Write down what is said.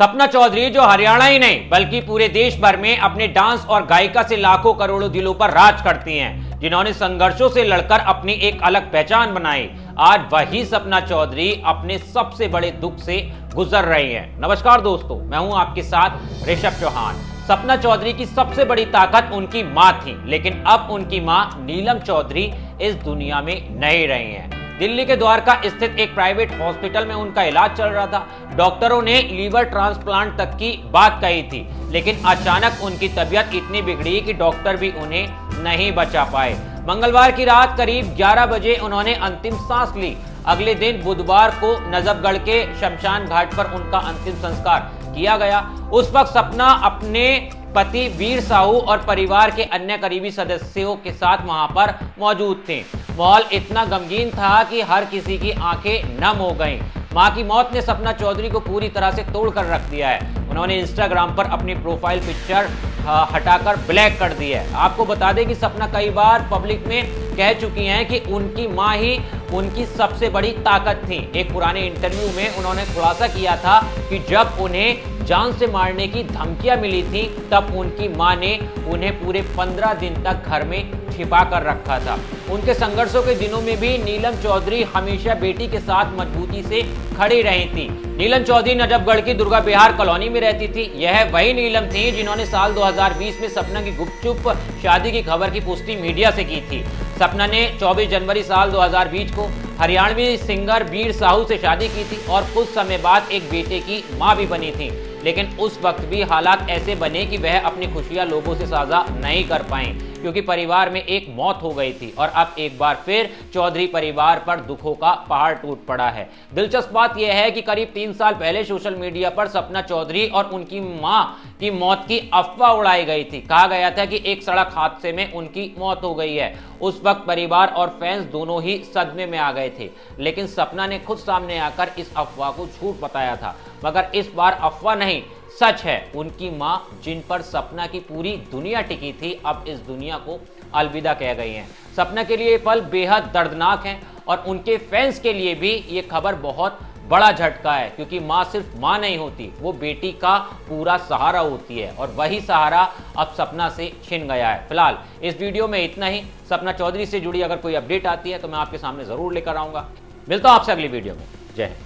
सपना चौधरी जो हरियाणा ही नहीं बल्कि पूरे देश भर में अपने डांस और गायिका से लाखों करोड़ों दिलों पर राज करती हैं, जिन्होंने संघर्षों से लड़कर अपनी एक अलग पहचान बनाई। आज वही सपना चौधरी अपने सबसे बड़े दुख से गुजर रही हैं। नमस्कार दोस्तों, मैं हूं आपके साथ ऋषभ चौहान। सपना चौधरी की सबसे बड़ी ताकत उनकी मां थी, लेकिन अब उनकी मां नीलम चौधरी इस दुनिया में नहीं रही हैं। दिल्ली के द्वारका स्थित एक प्राइवेट हॉस्पिटल में उनका इलाज चल रहा था। डॉक्टरों ने लीवर ट्रांसप्लांट तक की बात कही थी, लेकिन अचानक उनकी तबीयत इतनी बिगड़ी कि डॉक्टर भी उन्हें नहीं बचा पाए। मंगलवार की रात करीब 11 बजे उन्होंने अंतिम सांस ली। अगले दिन बुधवार को नजफगढ़ के शमशान घाट पर उनका अंतिम संस्कार किया गया। उस वक्त सपना अपने पति वीर साहू और परिवार के अन्य करीबी सदस्यों के साथ वहां पर मौजूद थे। माहौल इतना गमगीन था कि हर किसी की आंखें नम हो गईं। मां की मौत ने सपना चौधरी को पूरी तरह से तोड़कर रख दिया है। उन्होंने इंस्टाग्राम पर अपनी प्रोफाइल पिक्चर हटाकर ब्लैक कर दी है। आपको बता दें कि सपना कई बार पब्लिक में कह चुकी हैं कि उनकी मां ही उनकी सबसे बड़ी ताकत थी। एक पुराने इंटरव्यू में उन्होंने खुलासा किया था कि जब उन्हें जान से मारने की धमकियां मिली थी, तब उनकी मां ने उन्हें पूरे 15 दिन तक घर में छिपा कर रखा था। उनके संघर्षों के दिनों में भी नीलम चौधरी हमेशा बेटी के साथ मजबूती से खड़ी रही थी। नीलम चौधरी नजफगढ़ की दुर्गा बिहार कॉलोनी में रहती थी। यह वही नीलम थी जिन्होंने साल 2020 में सपना की गुपचुप शादी की खबर की पुष्टि मीडिया से की थी। सपना ने 24 जनवरी साल 2020 को हरियाणवी सिंगर वीर साहू से शादी की थी और कुछ समय बाद एक बेटे की मां भी बनी थी। लेकिन उस वक्त भी हालात ऐसे बने कि वह अपनी खुशियां लोगों से साझा नहीं कर पाए, क्योंकि परिवार में एक मौत हो गई थी। और अब एक बार फिर चौधरी परिवार पर दुखों का पहाड़ टूट पड़ा है। दिलचस्प बात यह है कि करीब 3 साल पहले सोशल मीडिया पर सपना चौधरी और उनकी मां की मौत की अफवाह उड़ाई गई थी। कहा गया था कि एक सड़क हादसे में उनकी मौत हो गई है। उस वक्त परिवार और फैंस दोनों ही सदमे में आ गए थे, लेकिन सपना ने खुद सामने आकर इस अफवाह को झूठ बताया था। मगर इस बार अफवाह नहीं, सच है। उनकी मां, जिन पर सपना की पूरी दुनिया टिकी थी, अब इस दुनिया को अलविदा कह गई हैं। सपना के लिए ये पल बेहद दर्दनाक हैं और उनके फैंस के लिए भी ये खबर बहुत बड़ा झटका है, क्योंकि मां सिर्फ मां नहीं होती, वो बेटी का पूरा सहारा होती है, और वही सहारा अब सपना से छिन गया है। फिलहाल इस वीडियो में इतना ही। सपना चौधरी से जुड़ी अगर कोई अपडेट आती है तो मैं आपके सामने जरूर लेकर आऊंगा। मिलता हूं आपसे अगली वीडियो में। जय हिंद।